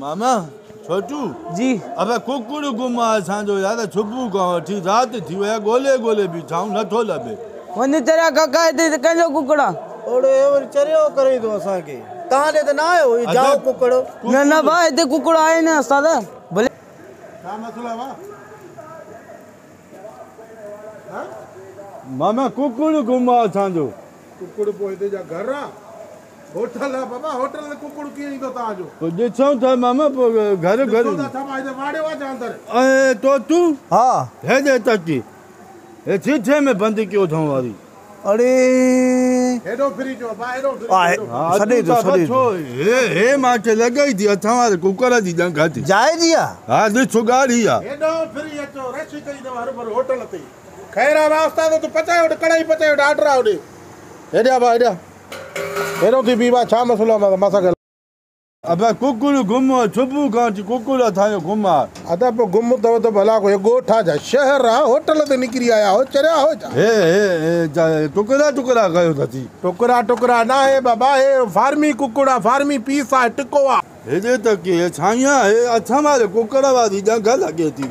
मामा छोटू जी अब कुकुड़ गुमा असांजो यार सुबुह खां वठी राति थी विया ॻोल्हे ॻोल्हे बीठाऊं नथो लभे वञी चरिया काका हिते कंहिंजो कुकड़ आहे ओड़े वरी चरियो करे थो असांखे तव्हां ॾे त न आयो जाओ कुकड़ न न भाउ हिते कुकड़ आहे न उस्ताद भले छा मसलो आहे मामा कुकुड़ गुमा असांजो कुकड़ पोइ हिते जा घर आहे होटल आहे बाबा होटल में कुकड़ कीअं ईंदो तव्हांजो ॾिसूं था मामा पोइ घर घर तो तूं हा हेॾे तकी हे चिठे में बंदि कयो अथऊं वारी अरे हेडो फ्री जो बा हेडो सॾे जो हे मांखे लॻई थी अथां वारे कुकर जी जंग थी जाए जी आहे हा ॾिसो गाड़ी आहे हेडो फ्री अचो रशी कई दवा हर होटल ते खैर आहे उस्ताद तू पचायो कढ़ाई पचायो ऑर्डर आ ओडे हेडा बा हेडा हेडो थी बीबा छा मसलो आहे मासा गल अब कुकुर गुम सुबुह खां वठी कुकुर असांजो गुम आहे अदा पोइ गुम अथव त भला कोई ॻोठा जा शहर आहे होटल ते निकिरी आया हो चरिया हो छा हे टुकड़ा टुकड़ा कयो अथी टुकड़ा टुकड़ा न आहे बाबा हे फार्मी कुकुड़ आहे फार्मी पीस आहे टिको आहे हेॾे तक हे छाइयां हे अथां वारे कुकर वारी जंग लॻे थी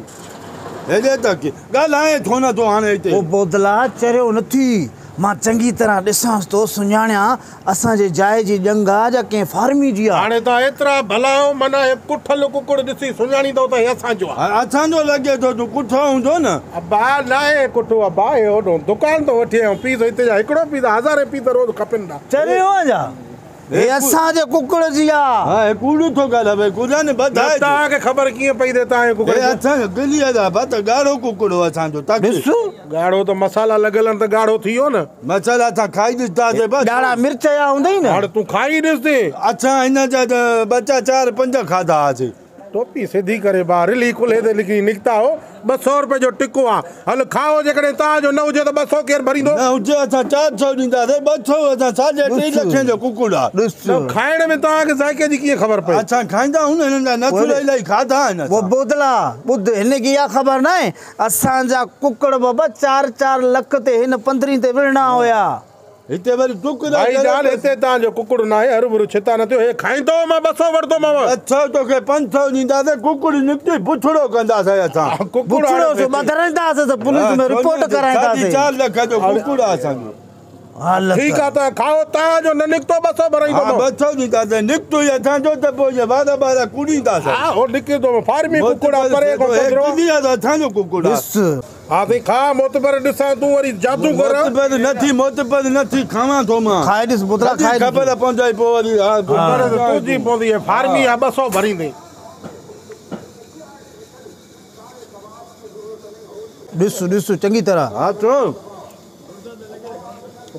हेॾे तक ॻाल्हाए थो नथो हाणे हिते ओ बोदला चरियो नथी मां चङी तरह ॾिसांसि थो सुञाणियां असांजे जाइ जी ॼंग आहे या कंहिं फार्मी जी आहे हाणे तव्हां एतिरा भला आहियो माना हे कुठल कुकुड़ ॾिसी सुञाणींदव त हे असांजो आहे असांजो लॻे थो तूं कुठो हूंदो न अबा न आहे कुठो अबा हे होॾो दुकान तो वठी आयो पीस हिते जा हिकिड़ो पीस हज़ारे पीस रोज़ खपनि था चरियो जा हे असांजे कुकड़ जी आहे हा हे कूड़ो थो ॻाल्हाए भई कुझा न ॿधाए तव्हांखे ख़बर कीअं पई थिए तव्हांजे कुकुड़ असांजो गिलीअ जा बत ॻाढ़ो कुकुड़ो असांजो ॾिस ॻाढ़ो त मसाला लॻल आहिनि त ॻाढ़ो थी वियो न मसाला असां खाई ॾिसंदासीं बसि ॾाढा मिर्च जा हूंदई न हाणे तूं खाई ॾिसजे असां हिन जा त बचा 4-5 खाधा हुआसीं टोपी सिधी करे बा रिली खुले ते लिखी निकिता हो 200 रुपए जो टिको आहे हल खाओ जेकॾहिं तव्हांजो न हुजे त 200 केरु भरींदो न हुजे असां 400 ॾींदासीं 200 असां 3.5 लख जो कुकुड़ आहे खाइण में तव्हांखे ज़ाइके जी कीअं ख़बर पए असां खाईंदा आहियूं न हिननि जा नथुर इलाही खाधा आहिनि वो बोदला ॿुध हिनखे इहा ख़बर न आहे असांजा कुकड़ बाबा 4-4 लख ते हिन 15 ते विढ़णा हुया हिते वरी टुकड़ा भाई जान हिते तव्हांजो कुकुड़ न आहे हरू भरू छिता न थियो हे खाईंदो मां 200 वठंदोमांव अच्छा तोखे 500 ॾींदासीं कुकुड़ निकिती पुछड़ो कंदासीं असां पुछड़ो छो ॿधाईंदासीं त पुलिस में रिपोर्ट कराईंदासीं 4 लख जो कुकुड़ आहे असांजो ठीकु आहे त खाओ तव्हांजो न निकितो 200 भराईंदो 200 ॾींदासीं निकितो ई असांजो त पोइ बारा कुड़ींदासीं हा हो निकितो फार्मी कुकुड़ आहे परे खां असांजो कुकुड़ आहे हा भई खा मोतबर ॾिसां तूं वरी जादू कर मोतबर नथी खावां थो मां खाए ॾिस पुत्रा खाए ख़बर पवंदई पोइ वरी तुंहिंजी पवंदी आहे फार्मी आहे 200 भरींदे ॾिस चङी तरह हा छो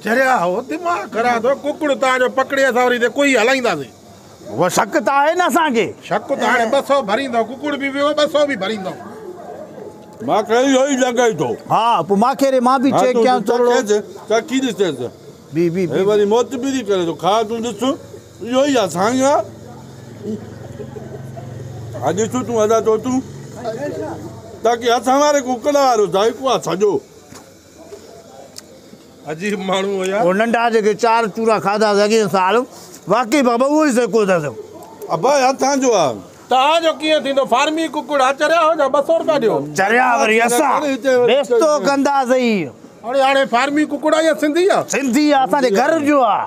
चरिया हो दिमाग़ ख़राब थो कुकुड़ तव्हांजो पकड़े असां वरी हिते कोई हलाईंदासीं उहा शक त आहे न असांखे शक त हाणे 200 भरींदव कुकुड़ बि वियो 200 बि भरींदव मां कई होई लॻाई थो हा पोइ मांखे रे मां बि चेक कयां थोरो चकी ॾिसेसि बी हे वरी मोतबिरी करे थो खा तूं ॾिस इहो ई आहे साईं आहे अॼु ॾिसो तूं अदा चो तूं ताकी असां वारे कुकड़ वारो जाइको आहे सॼो अजीब माण्हू हुया वो नंढा जेके 4 चूरा खाधा अॻे साल वाकई बाबा उहो ई सेको था अबा असांजो आहे तव्हांजो कीअं थींदो फार्मी कुकड़ चरिया हो जा 200 रुपया ॾियो चरिया वरी असां बेस्तो कंदासीं हाणे फार्मी कुकड़ आहे या सिंधी आहे सिंधी आहे असांजे घर जो आहे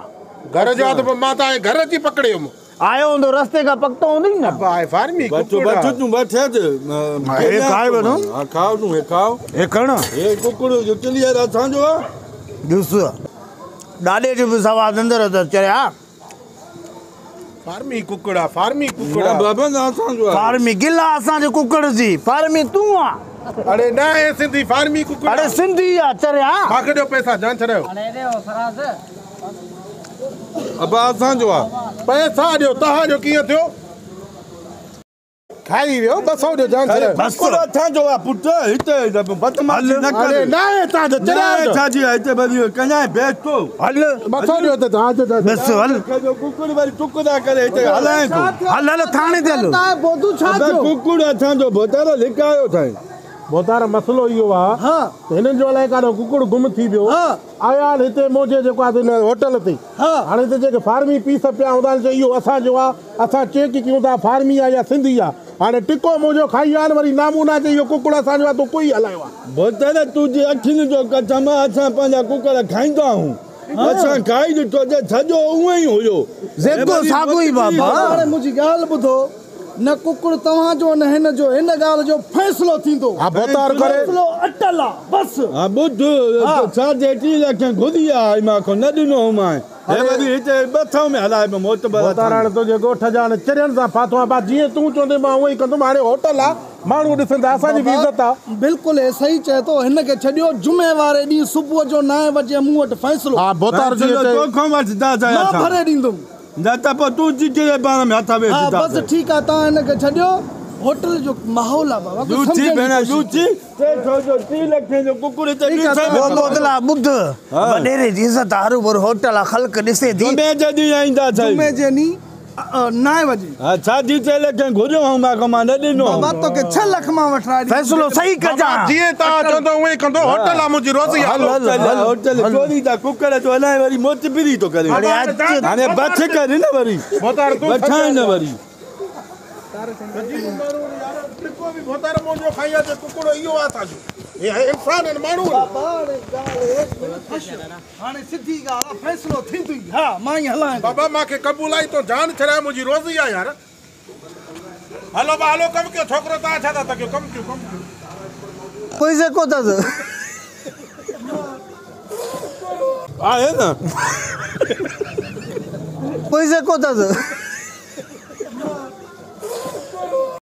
घर जो आहे त पोइ मां तव्हांजे घर अची पकड़े हुयुमि आयो हूंदो रस्ते खां पकतो हूंदी न आहे फार्मी बचो कुकड़ बचो तूं बैठे हे खाए वञो हा खाओ तूं हे खाओ हे खण हे कुकड़ जो क्लियर असांजो आहे ॾिस ॾाॾे जो बि सवादु अंदरि अथसि चरिया फार्मी कुकड़ आहे फार्मी कुकड़ न आहे बाबा न असांजो आहे फार्मी गिला असांजे कुकड़ जी फार्मी तूं आहे अरे न आहे सिंधी फार्मी कुकड़ अरे सिंधी आहे चरिया मूंखे ॾियो पैसा जान छॾियो अबा असांजो आहे पैसा ॾियो तव्हांजो कीअं थियो खाई वियो 200 ॾियो जान छॾियो कुकड़ असांजो आहे पुटु हिते बदमाशी न अरे करे न आहे तव्हांजो चरिया छाजी आहे हिते वरी कञा बेस्तो हल 200 ॾियो त तव्हांजो बस हल कुकड़ वरी टुकड़ा करे हिते हलाए थो हल हल थाणे ते हल अबे कुकड़ असांजो बोतारो लिकायो साईं बोतार मसलो इहो आहे हिननि जो अलाए काॾो कुकड़ गुम थी वियो आया हिते मोजे जेको आहे हिन होटल ते हाणे त जेके फार्मी पीस पिया हूंदा आहिनि इहो असांजो आहे असां चेक कयूं था फार्मी आहे या सिंधी आहे हाणे टिको मुंहिंजो खाई विया आहिनि वरी नामूना चई इहो कुकड़ असांजो आहे तूं कोई हलायो आहे बोतार तुंहिंजी अखियुनि जो कसम असां पंहिंजा कुकड़ खाईंदा आहियूं असां खाई ॾिठो त सॼो उहो ई हुयो जेको साॻियो ई बाबा हाणे मुंहिंजी ॻाल्हि ॿुधो न कुकड़ तव्हांजो न हिन जो हिन ॻाल्हि जो फ़ैसिलो थींदो हा बोतार करे फ़ैसिलो अटल आहे बसि हा ॿुध 3.5 लख घुरी आहे मां खां न ॾिनो मां हे वरी हिते 200 में हलाए पियो मोतबर बोतार हाणे तुंहिंजे ॻोठ जा हाणे चरियनि सां फाथो आहे बसि जीअं तूं चवंदे मां उहो ई कंदुमि हाणे होटल आहे माण्हू ॾिसंदा असांजी बि इज़त आहे बिल्कुलु हे सही चए थो हिन खे छॾियो जुमे वारे ॾींहुं सुबुह जो 9 बजे मूं वटि फ़ैसिलो हा बोतार जी तोखां वटि मां भरे ॾींदुमि न त पोइ तूं जिते पाण में हथ हा बसि ठीकु आहे तव्हां हिन खे छॾियो होटल जो माहौल आहे बाबा कुझु लूची सम्झण जी भेण कोशिशि लूची 3 लख जो कुकुड़ ते वो बोतला ॿुध वॾेरे जी इज़त हर भर होटल आहे ख़ल्क ॾिसे थी जुमे जे ॾींहुं ईंदा जुमे जे ॾींहुं 9 बजे हा छाजी 3 लख घुरियो ऐं मां न ॾिनो बाबा तोखे 6 लख मां वठाए फ़ैसिलो सही कजां जीअं तव्हां चवंदो उहो ई कंदो होटल आहे मुंहिंजी रोज़ी होटल चोरी था कुकड़ जो हलाए वरी मोतबिरी थो करे हाणे बच कर न वरी बोतार तूं बचाए न वरी टिको बि बोतार मुंहिंजो खाई आहे कुकड़ इहो आहे असांजो हे इंसान आहिनि माण्हू हाणे सिधी ॻाल्हि आहे फ़ैसिलो थींदो ई हा मां ई हलायां बाबा मूंखे क़बूल आई तो जान छॾाए मुंहिंजी रोज़ी आहे यार हलो बा हलो कमु कयो छोकिरो तव्हां छा था कयो कमु कयो कोई जेको अथसि आहे न कोई जेको अथसि